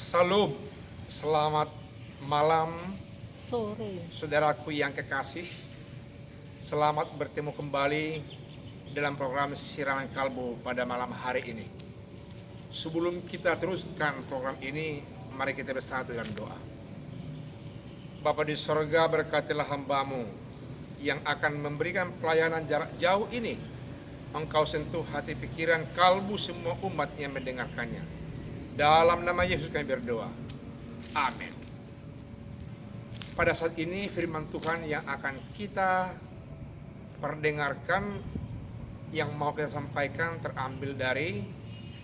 Salam, selamat malam Sore. saudaraku yang kekasih. Selamat bertemu kembali dalam program Siraman Kalbu pada malam hari ini. Sebelum kita teruskan program ini, mari kita bersatu dalam doa. Bapa di sorga, berkatilah hamba-Mu yang akan memberikan pelayanan jarak jauh ini. Engkau sentuh hati pikiran kalbu semua umat yang mendengarkannya. Dalam nama Yesus kami berdoa. Amin. Pada saat ini firman Tuhan yang akan kita perdengarkan, yang mau kita sampaikan terambil dari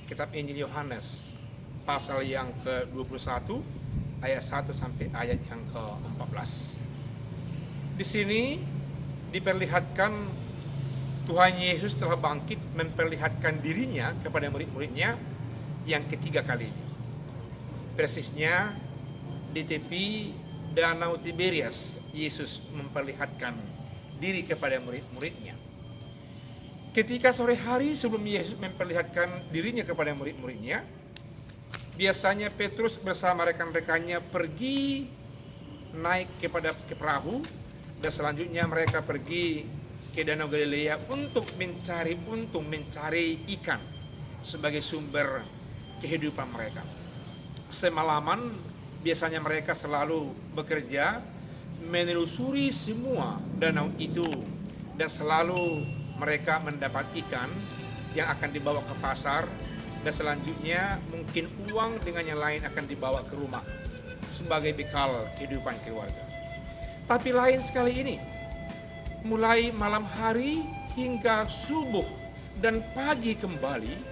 kitab Injil Yohanes pasal yang ke-21 ayat 1 sampai ayat yang ke-14. Di sini diperlihatkan Tuhan Yesus telah bangkit memperlihatkan dirinya kepada murid-muridnya yang ketiga kalinya. Persisnya di tepi Danau Tiberias, Yesus memperlihatkan diri kepada murid-muridnya. Ketika sore hari sebelum Yesus memperlihatkan dirinya kepada murid-muridnya, biasanya Petrus bersama rekan-rekannya pergi naik ke perahu, dan selanjutnya mereka pergi ke Danau Galilea untuk mencari ikan sebagai sumber kehidupan mereka. Semalaman biasanya mereka selalu bekerja menelusuri semua danau itu, dan selalu mereka mendapat ikan yang akan dibawa ke pasar, dan selanjutnya mungkin uang dengan yang lain akan dibawa ke rumah sebagai bekal kehidupan keluarga. Tapi lain sekali ini, mulai malam hari hingga subuh dan pagi kembali,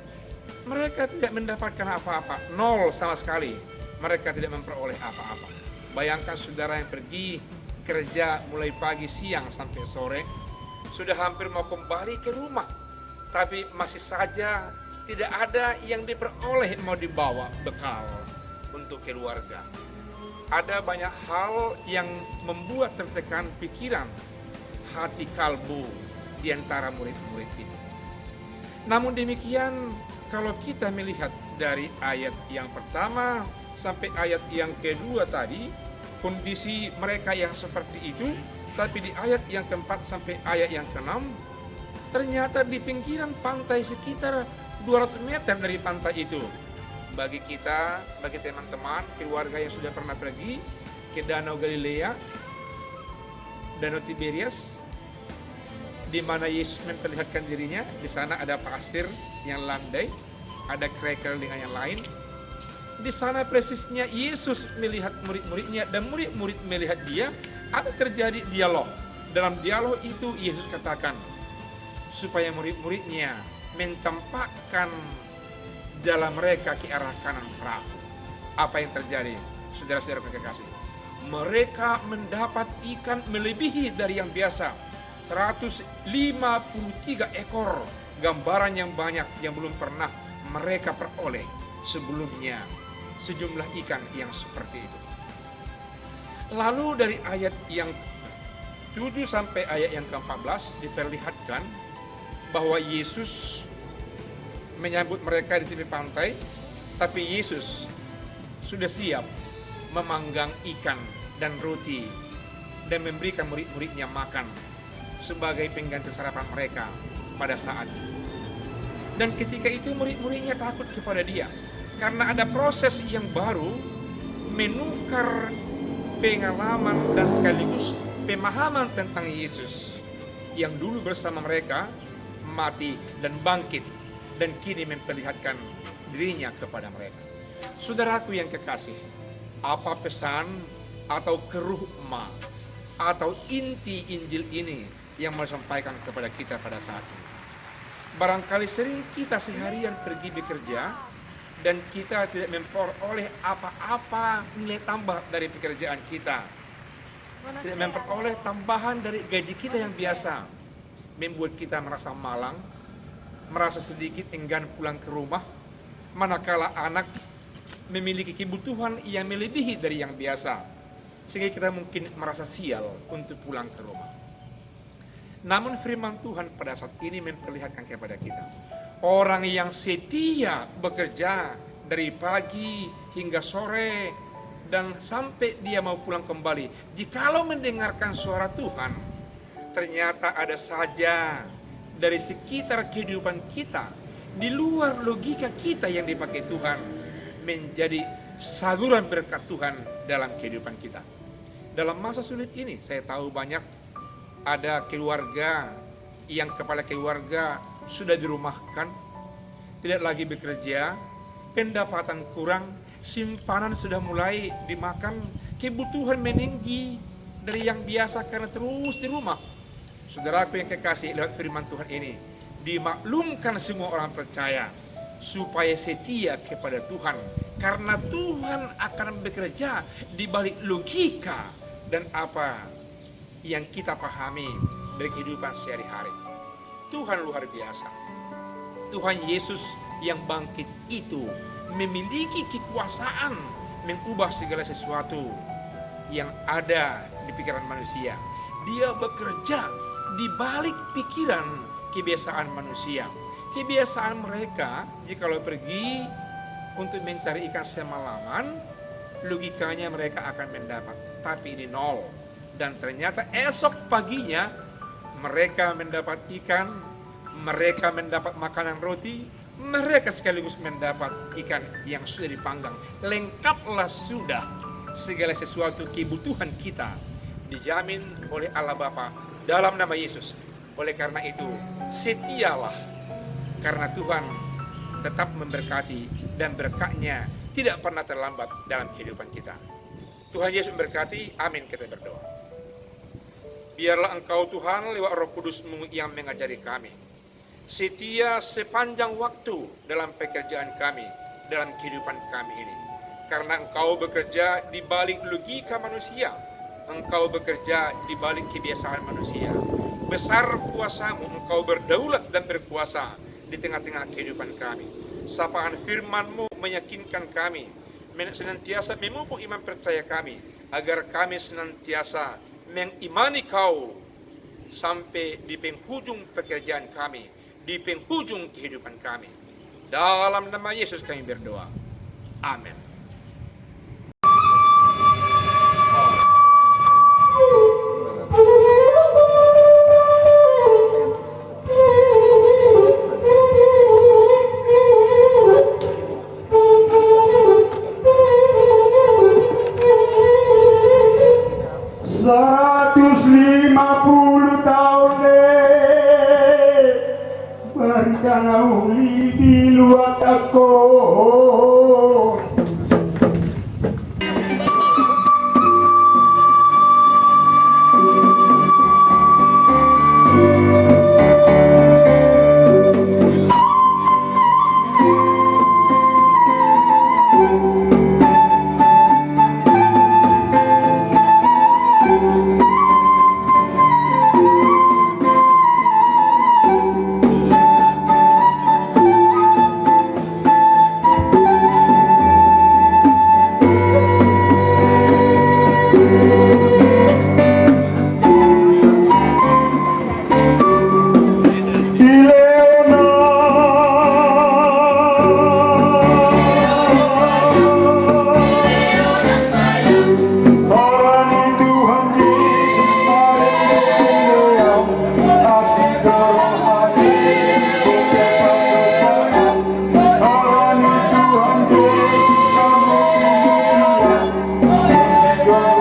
mereka tidak mendapatkan apa-apa, nol sama sekali. Mereka tidak memperoleh apa-apa. Bayangkan saudara yang pergi kerja mulai pagi, siang sampai sore, sudah hampir mau kembali ke rumah, tapi masih saja tidak ada yang diperoleh mau dibawa bekal untuk keluarga. Ada banyak hal yang membuat tertekan pikiran, hati kalbu di antara murid-murid itu. Namun demikian, kalau kita melihat dari ayat yang pertama sampai ayat yang kedua tadi, kondisi mereka yang seperti itu, tapi di ayat yang keempat sampai ayat yang keenam, ternyata di pinggiran pantai sekitar 200 meter dari pantai itu. Bagi kita, bagi teman-teman, keluarga yang sudah pernah pergi ke Danau Galilea, Danau Tiberias, di mana Yesus memperlihatkan dirinya, di sana ada pasir yang landai, ada kerikil dengan yang lain. Di sana persisnya Yesus melihat murid-muridnya dan murid-murid melihat dia. Ada terjadi dialog. Dalam dialog itu Yesus katakan supaya murid-muridnya mencampakkan jalan mereka ke arah kanan perahu. Apa yang terjadi, saudara-saudara kekasih? Mereka mendapat ikan melebihi dari yang biasa. 153 ekor, gambaran yang banyak yang belum pernah mereka peroleh sebelumnya, sejumlah ikan yang seperti itu. Lalu dari ayat yang 7 sampai ayat yang ke-14 diperlihatkan bahwa Yesus menyambut mereka di tepi pantai, tapi Yesus sudah siap memanggang ikan dan roti dan memberikan murid-muridnya makan sebagai pengganti sarapan mereka pada saat itu. Dan ketika itu murid-muridnya takut kepada dia, karena ada proses yang baru menukar pengalaman dan sekaligus pemahaman tentang Yesus yang dulu bersama mereka mati dan bangkit dan kini memperlihatkan dirinya kepada mereka. Saudaraku yang kekasih, apa pesan atau keruh emak atau inti Injil ini yang mau disampaikan kepada kita pada saat ini? Barangkali sering kita seharian pergi bekerja dan kita tidak memperoleh apa-apa nilai tambah dari pekerjaan kita. Tidak memperoleh tambahan dari gaji kita yang biasa. Membuat kita merasa malang, merasa sedikit enggan pulang ke rumah, manakala anak memiliki kebutuhan yang melebihi dari yang biasa, sehingga kita mungkin merasa sial untuk pulang ke rumah. Namun firman Tuhan pada saat ini memperlihatkan kepada kita, orang yang setia bekerja dari pagi hingga sore dan sampai dia mau pulang kembali. Jikalau mendengarkan suara Tuhan, ternyata ada saja dari sekitar kehidupan kita, di luar logika kita yang dipakai Tuhan, menjadi saluran berkat Tuhan dalam kehidupan kita. Dalam masa sulit ini, saya tahu banyak ada keluarga yang kepala keluarga sudah dirumahkan, tidak lagi bekerja, pendapatan kurang, simpanan sudah mulai dimakan, kebutuhan meninggi dari yang biasa karena terus di rumah. Saudaraku yang kekasih, lewat firman Tuhan ini, dimaklumkan semua orang percaya supaya setia kepada Tuhan, karena Tuhan akan bekerja di balik logika dan apa yang kita pahami dari kehidupan sehari-hari. Tuhan luar biasa. Tuhan Yesus yang bangkit itu memiliki kekuasaan mengubah segala sesuatu yang ada di pikiran manusia. Dia bekerja di balik pikiran kebiasaan manusia. Kebiasaan mereka jikalau pergi untuk mencari ikan semalaman, logikanya mereka akan mendapat, tapi ini nol. Dan ternyata esok paginya mereka mendapat ikan, mereka mendapat makanan roti, mereka sekaligus mendapat ikan yang sudah dipanggang. Lengkaplah sudah segala sesuatu kebutuhan kita dijamin oleh Allah Bapa dalam nama Yesus. Oleh karena itu, setialah, karena Tuhan tetap memberkati dan berkatnya tidak pernah terlambat dalam kehidupan kita. Tuhan Yesus memberkati. Amin. Kita berdoa. Biarlah Engkau Tuhan lewat Roh Kudus-Mu yang mengajari kami setia sepanjang waktu dalam pekerjaan kami, dalam kehidupan kami ini. Karena Engkau bekerja di balik logika manusia, Engkau bekerja di balik kebiasaan manusia. Besar kuasa-Mu, Engkau berdaulat dan berkuasa di tengah-tengah kehidupan kami. Sapaan firman-Mu meyakinkan kami, senantiasa memupuk iman percaya kami, agar kami senantiasa mengimani Kau sampai di penghujung pekerjaan kami, di penghujung kehidupan kami. Dalam nama Yesus kami berdoa. Amin. Berikan uli di luar aku. Go.